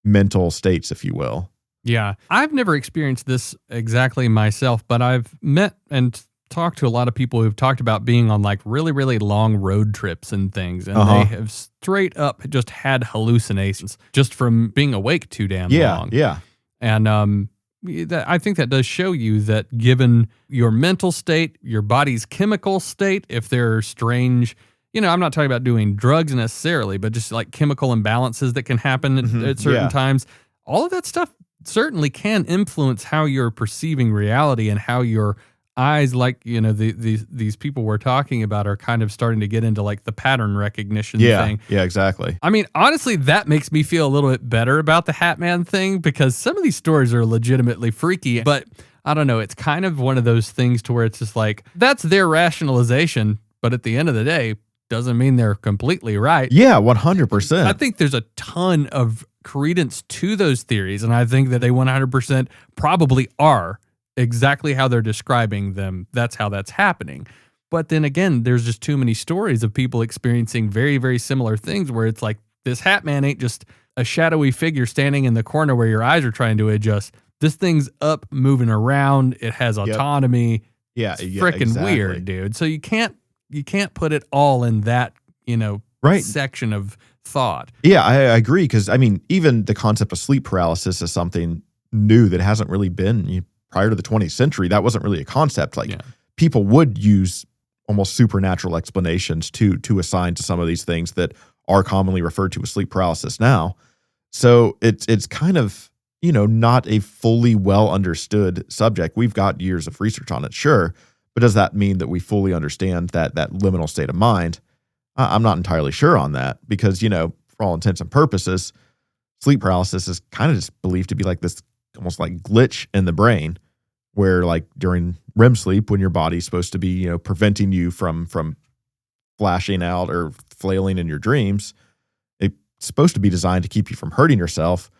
mental states, if you will. Yeah. I've never experienced this exactly myself, but I've met and talked to a lot of people who've talked about being on like really, really long road trips and things. And they have straight up just had hallucinations just from being awake too damn long. Yeah. And I think that does show you that given your mental state, your body's chemical state, if there are strange, I'm not talking about doing drugs necessarily, but just like chemical imbalances that can happen at certain times, all of that stuff certainly can influence how you're perceiving reality and how your eyes, like, these people we're talking about are kind of starting to get into like the pattern recognition thing. Yeah, exactly. I mean, honestly, that makes me feel a little bit better about the Hat Man thing because some of these stories are legitimately freaky, but I don't know. It's kind of one of those things to where it's just like, that's their rationalization, but at the end of the day, doesn't mean they're completely right. Yeah, 100%. I think there's a ton of credence to those theories, and I think that they 100% probably are exactly how they're describing them. That's how that's happening. But then again, there's just too many stories of people experiencing very, very similar things where it's like, this Hat Man ain't just a shadowy figure standing in the corner where your eyes are trying to adjust. This thing's up, moving around. It has autonomy. Yeah, it's freaking weird, dude. So you can't put it all in that, section of thought. Yeah, I agree. Because, I mean, even the concept of sleep paralysis is something new that hasn't really been prior to the 20th century. That wasn't really a concept. Like, people would use almost supernatural explanations to assign to some of these things that are commonly referred to as sleep paralysis now. So it's kind of, not a fully well understood subject. We've got years of research on it, sure. But does that mean that we fully understand that liminal state of mind? I'm not entirely sure on that because, for all intents and purposes, sleep paralysis is kind of just believed to be like this almost like glitch in the brain where like during REM sleep, when your body's supposed to be, preventing you from flashing out or flailing in your dreams, it's supposed to be designed to keep you from hurting yourself.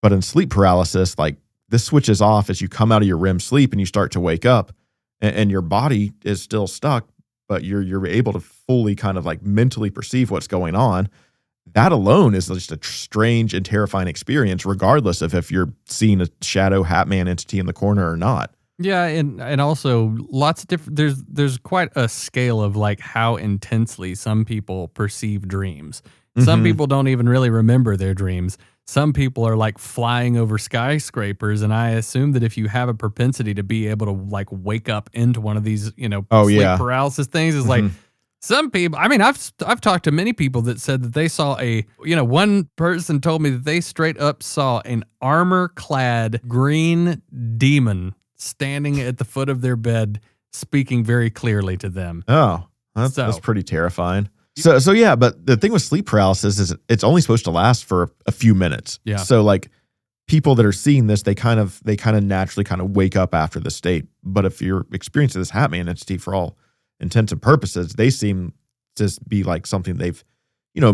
But in sleep paralysis, like this switches off as you come out of your REM sleep and you start to wake up. And your body is still stuck, but you're able to fully kind of like mentally perceive what's going on. That alone is just a strange and terrifying experience, regardless of if you're seeing a shadow Hat Man entity in the corner or not. Yeah, and also lots of different. There's quite a scale of like how intensely some people perceive dreams. Some people don't even really remember their dreams. Some people are like flying over skyscrapers, and I assume that if you have a propensity to be able to like wake up into one of these, sleep paralysis things, is like some people. I mean, I've talked to many people that said that they saw one person told me that they straight up saw an armor-clad green demon standing at the foot of their bed, speaking very clearly to them. Oh, that's pretty terrifying. So yeah, but the thing with sleep paralysis is it's only supposed to last for a few minutes. Yeah. So like people that are seeing this, they kind of naturally kind of wake up after the state. But if you're experiencing this Hat Man entity for all intents and purposes, they seem to be like something they've,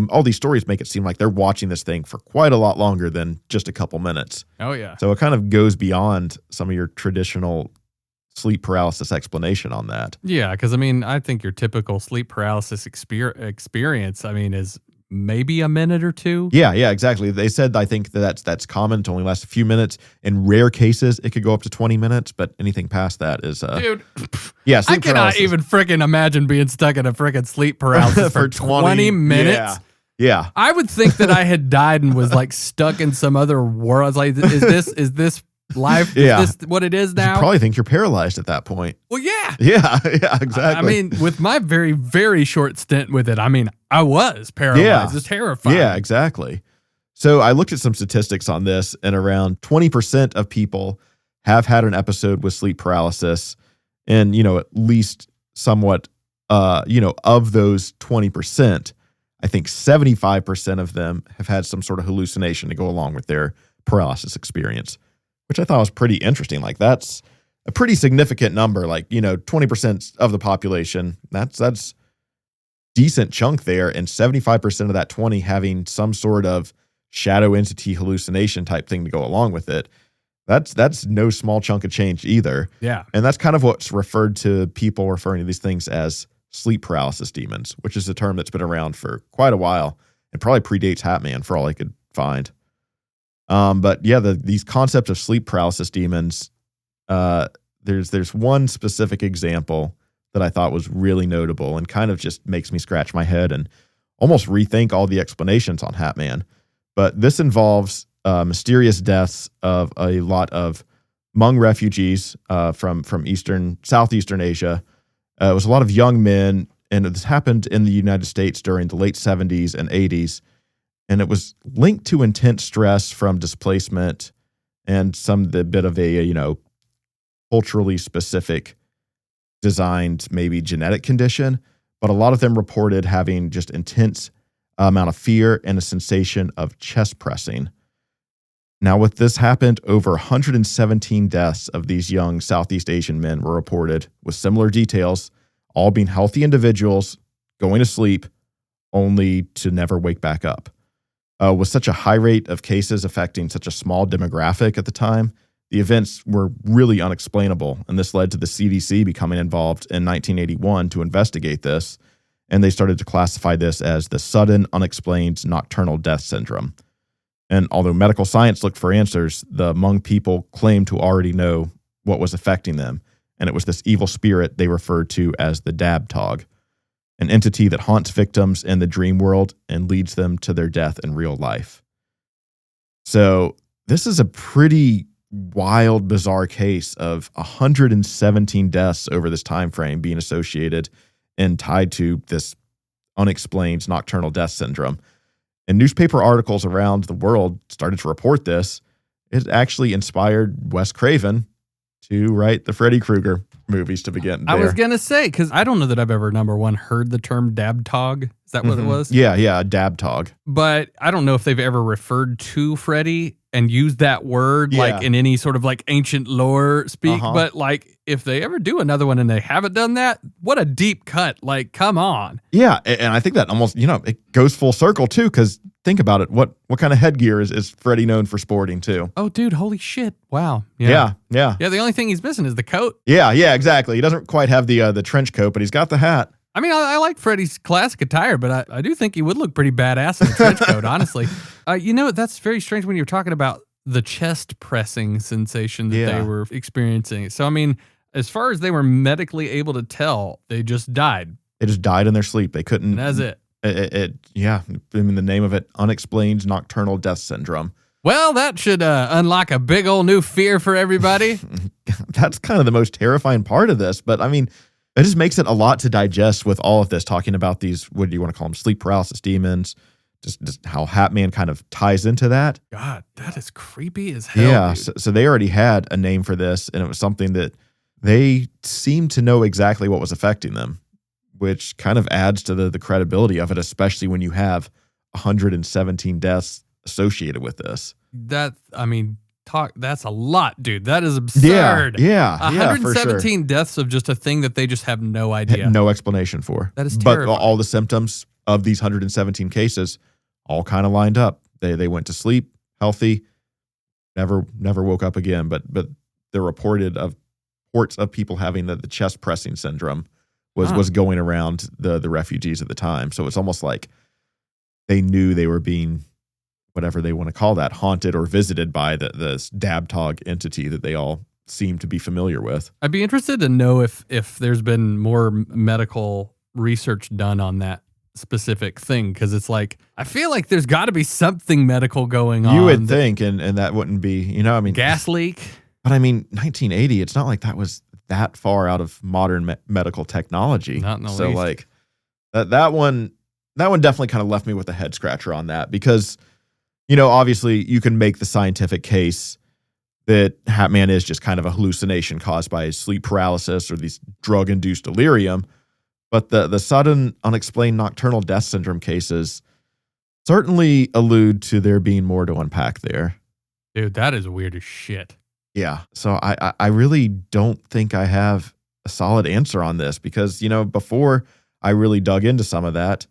all these stories make it seem like they're watching this thing for quite a lot longer than just a couple minutes. Oh yeah. So it kind of goes beyond some of your traditional sleep paralysis explanation on that. Yeah, because I mean, I think your typical sleep paralysis experience, is maybe a minute or two. Yeah, exactly. They said, I think that's common to only last a few minutes. In rare cases, it could go up to 20 minutes, but anything past that is... Dude, yeah, I cannot even freaking imagine being stuck in a freaking sleep paralysis for 20 minutes. Yeah. I would think that I had died and was like stuck in some other world. I was like, is this life? Yeah. Is this what it is now? You probably think you're paralyzed at that point. Well, yeah. Yeah, exactly. I mean, with my very, very short stint with it, I was paralyzed. It's terrifying. Yeah, exactly. So I looked at some statistics on this, and around 20% of people have had an episode with sleep paralysis. And, at least somewhat, of those 20%, I think 75% of them have had some sort of hallucination to go along with their paralysis experience, which I thought was pretty interesting. Like, that's a pretty significant number. Like, 20% of the population, that's decent chunk there, and 75% of that 20 having some sort of shadow entity hallucination type thing to go along with it. That's no small chunk of change either. Yeah. And that's kind of what's referred to, people referring to these things as sleep paralysis demons, which is a term that's been around for quite a while and probably predates Hatman for all I could find. But yeah, these concepts of sleep paralysis demons, there's one specific example that I thought was really notable and kind of just makes me scratch my head and almost rethink all the explanations on Hatman. But this involves mysterious deaths of a lot of Hmong refugees from Southeastern Asia. It was a lot of young men, and this happened in the United States during the late 70s and 80s. And it was linked to intense stress from displacement and the bit of a, culturally specific designed, maybe genetic condition. But a lot of them reported having just intense amount of fear and a sensation of chest pressing. Now, with this happened, over 117 deaths of these young Southeast Asian men were reported with similar details, all being healthy individuals, going to sleep, only to never wake back up. With such a high rate of cases affecting such a small demographic at the time, the events were really unexplainable, and this led to the CDC becoming involved in 1981 to investigate this, and they started to classify this as the sudden unexplained nocturnal death syndrome. And although medical science looked for answers, the Hmong people claimed to already know what was affecting them, and it was this evil spirit they referred to as the Dabtog, an entity that haunts victims in the dream world and leads them to their death in real life. So this is a pretty wild, bizarre case of 117 deaths over this time frame being associated and tied to this unexplained nocturnal death syndrome. And newspaper articles around the world started to report this. It actually inspired Wes Craven to write the Freddy Krueger movies to begin. I was going to say, because I don't know that I've ever, number one, heard the term Dabtog. Is that what it was? Yeah, a Dabtog. But I don't know if they've ever referred to Freddy and used that word like in any sort of like ancient lore speak. But like if they ever do another one and they haven't done that, what a deep cut. Like, come on. Yeah, and I think that almost, it goes full circle too, because think about it. What kind of headgear is Freddy known for sporting too? Oh, dude, holy shit. Wow. Yeah. Yeah, the only thing he's missing is the coat. Yeah, exactly. He doesn't quite have the trench coat, but he's got the hat. I mean, I like Freddy's classic attire, but I do think he would look pretty badass in a trench coat, honestly. That's very strange when you're talking about the chest pressing sensation that they were experiencing. So, I mean, as far as they were medically able to tell, they just died. They just died in their sleep. They couldn't. And that's it. I mean, the name of it, unexplained nocturnal death syndrome. Well, that should unlock a big old new fear for everybody. That's kind of the most terrifying part of this. But I mean, it just makes it a lot to digest with all of this, talking about these, what do you want to call them, sleep paralysis demons, just how Hatman kind of ties into that. God, that is creepy as hell. Yeah, so they already had a name for this, and it was something that they seemed to know exactly what was affecting them, which kind of adds to the credibility of it, especially when you have 117 deaths associated with this. That's a lot, dude. That is absurd. Yeah, 117 deaths of just a thing that they just have no idea. Had no explanation for. That is terrifying. But all the symptoms of these 117 cases all kind of lined up. They went to sleep healthy, never woke up again. But the reported of reports of people having the chest pressing syndrome was going around the refugees at the time. So it's almost like they knew they were being, whatever they want to call that, haunted or visited by this Dabtog entity that they all seem to be familiar with. I'd be interested to know if there's been more medical research done on that specific thing, because it's like, I feel like there's got to be something medical going on. You would think, and that wouldn't be, gas leak. But I mean, 1980, it's not like that was that far out of modern medical technology. Not in the so least. Like that one definitely kind of left me with a head scratcher on that, because obviously you can make the scientific case that Hat Man is just kind of a hallucination caused by sleep paralysis or these drug-induced delirium. But the sudden unexplained nocturnal death syndrome cases certainly allude to there being more to unpack there. Dude, that is weird as shit. Yeah. So I really don't think I have a solid answer on this because, before I really dug into some of that,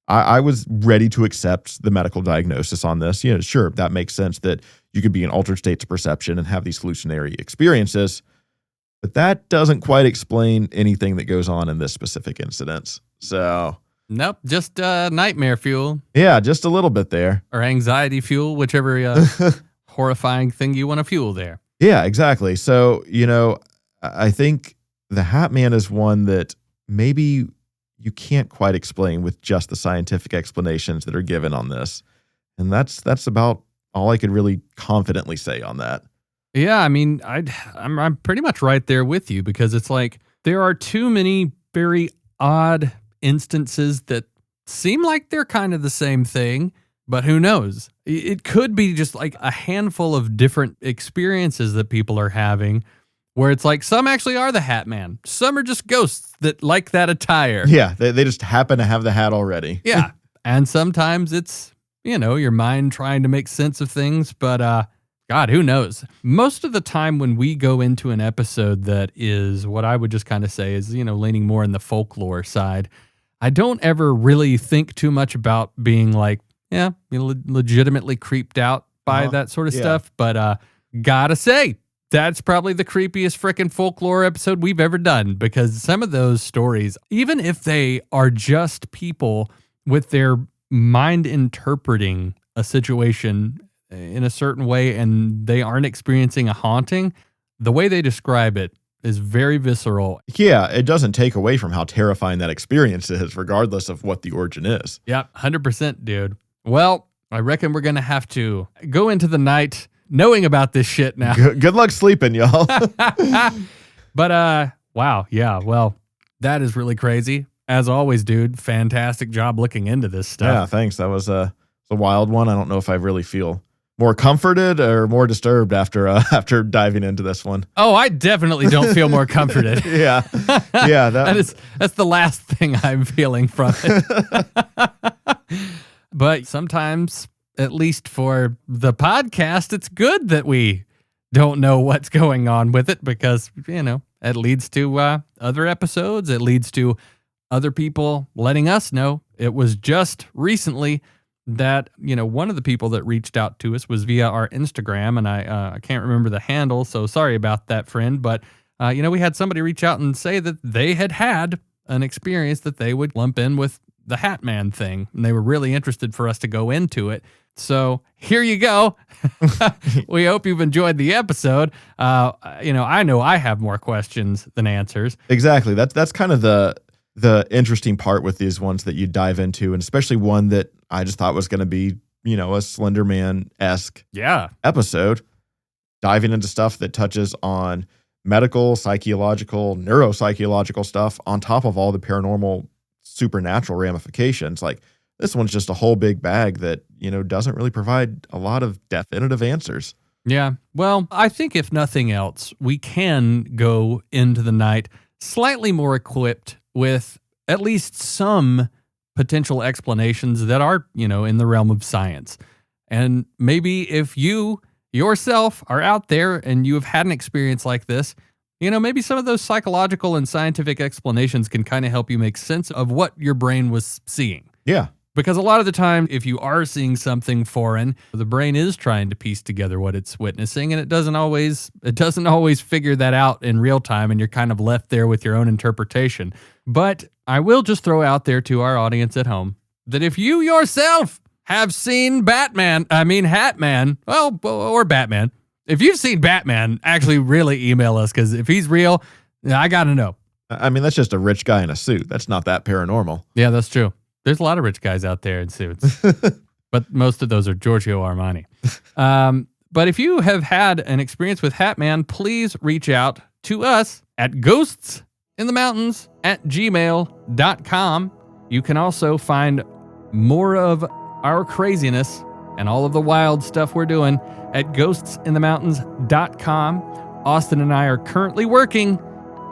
I was ready to accept the medical diagnosis on this. Sure, that makes sense that you could be in altered states of perception and have these hallucinatory experiences, but that doesn't quite explain anything that goes on in this specific incident. So, nope, just nightmare fuel. Yeah, just a little bit there. Or anxiety fuel, whichever horrifying thing you want to fuel there. Yeah, exactly. So, I think the Hat Man is one that maybe you can't quite explain with just the scientific explanations that are given on this. And that's about all I could really confidently say on that. Yeah, I mean, I'm pretty much right there with you because it's like there are too many very odd instances that seem like they're kind of the same thing, but who knows? It could be just like a handful of different experiences that people are having where it's like some actually are the Hat Man. Some are just ghosts that like that attire. Yeah, they just happen to have the hat already. Yeah, and sometimes it's, your mind trying to make sense of things, but God, who knows? Most of the time when we go into an episode that is what I would just kind of say is, leaning more in the folklore side, I don't ever really think too much about being like, legitimately creeped out by that sort of stuff. But gotta say, that's probably the creepiest frickin' folklore episode we've ever done because some of those stories, even if they are just people with their mind interpreting a situation in a certain way and they aren't experiencing a haunting, the way they describe it is very visceral. Yeah, it doesn't take away from how terrifying that experience is, regardless of what the origin is. Yep, 100%, dude. Well, I reckon we're going to have to go into the night knowing about this shit now. Good luck sleeping, y'all. But, wow, yeah, well, that is really crazy. As always, dude, fantastic job looking into this stuff. Yeah, thanks. That was a wild one. I don't know if I really feel more comforted or more disturbed after diving into this one. Oh, I definitely don't feel more comforted. Yeah. That's the last thing I'm feeling from it. But sometimes, at least for the podcast, it's good that we don't know what's going on with it because, it leads to other episodes. It leads to other people letting us know. It was just recently that, one of the people that reached out to us was via our Instagram, and I can't remember the handle, so sorry about that, friend. But, we had somebody reach out and say that they had an experience that they would lump in with the Hat Man thing, and they were really interested for us to go into it. So here you go. We hope you've enjoyed the episode. I know I have more questions than answers. Exactly. That's kind of the interesting part with these ones that you dive into, and especially one that I just thought was going to be, a Slender Man-esque episode, diving into stuff that touches on medical, psychological, neuropsychological stuff on top of all the paranormal, supernatural ramifications. Like this one's just a whole big bag that, doesn't really provide a lot of definitive answers. Yeah. Well, I think if nothing else, we can go into the night slightly more equipped with at least some potential explanations that are, in the realm of science. And maybe if you yourself are out there and you have had an experience like this, maybe some of those psychological and scientific explanations can kind of help you make sense of what your brain was seeing. Yeah. Because a lot of the time, if you are seeing something foreign, the brain is trying to piece together what it's witnessing, and it doesn't always figure that out in real time, and you're kind of left there with your own interpretation. But I will just throw out there to our audience at home that if you yourself have seen Hat Man, or Batman, if you've seen Batman, actually really email us, because if he's real, I got to know. I mean, that's just a rich guy in a suit. That's not that paranormal. Yeah, that's true. There's a lot of rich guys out there in suits, but most of those are Giorgio Armani. But if you have had an experience with Hat Man, please reach out to us at ghostsinthemountains@gmail.com. You can also find more of our craziness and all of the wild stuff we're doing at ghostsinthemountains.com. Austin and I are currently working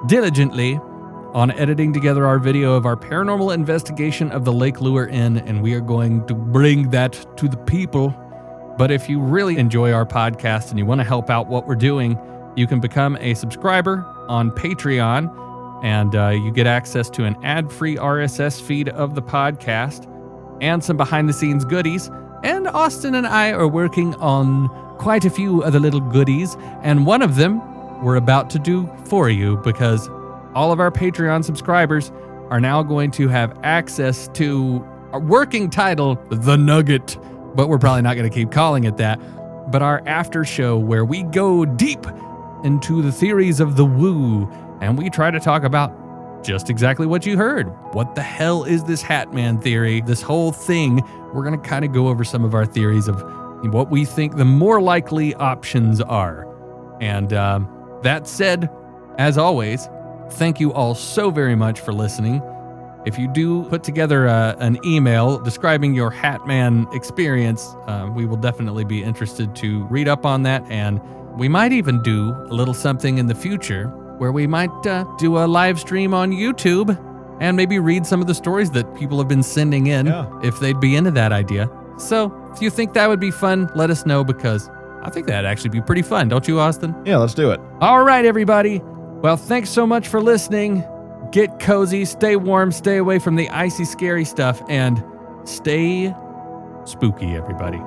diligently on editing together our video of our paranormal investigation of the Lake Lure Inn, and we are going to bring that to the people. But if you really enjoy our podcast and you want to help out what we're doing, you can become a subscriber on Patreon, and you get access to an ad-free RSS feed of the podcast and some behind-the-scenes goodies. And Austin and I are working on quite a few other little goodies, and one of them we're about to do for you, because all of our Patreon subscribers are now going to have access to a working title, The Nugget, but we're probably not going to keep calling it that, but our after show where we go deep into the theories of the woo, and we try to talk about just exactly what you heard. What the hell is this Hat Man theory? This whole thing, we're going to kind of go over some of our theories of what we think the more likely options are. And that said, as always, thank you all so very much for listening. If you do put together an email describing your Hat Man experience, we will definitely be interested to read up on that, and we might even do a little something in the future where we might do a live stream on YouTube and maybe read some of the stories that people have been sending in, if they'd be into that idea. So if you think that would be fun, let us know, because I think that'd actually be pretty fun. Don't you, Austin? Yeah, let's do it. All right, everybody. Well, thanks so much for listening. Get cozy, stay warm, stay away from the icy, scary stuff, and stay spooky, everybody.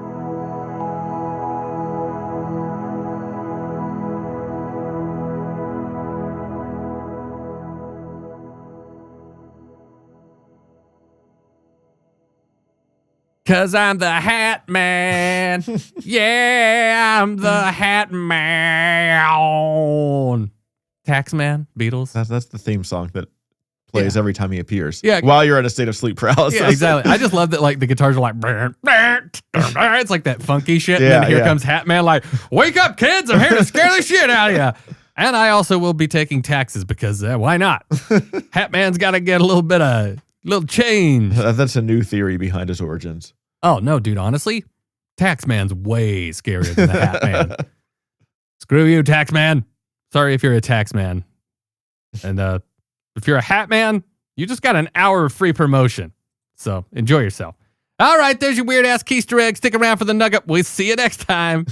Cause I'm the Hat Man. Yeah, I'm the Hat Man. Taxman, Beatles. That's the theme song that plays every time he appears. Yeah. While you're in a state of sleep paralysis. Yeah, exactly. I just love that, like, the guitars are like, it's like that funky shit. And then here comes Hat Man, like, wake up, kids. I'm here to scare the shit out of you. And I also will be taking taxes because why not? Hat Man's got to get a little change. That's a new theory behind his origins. Oh, no, dude. Honestly, Taxman's way scarier than the Hat Man. Screw you, Taxman. Sorry if you're a Taxman. And if you're a Hat Man, you just got an hour of free promotion. So enjoy yourself. All right, there's your weird-ass Keister egg. Stick around for the nugget. We'll see you next time.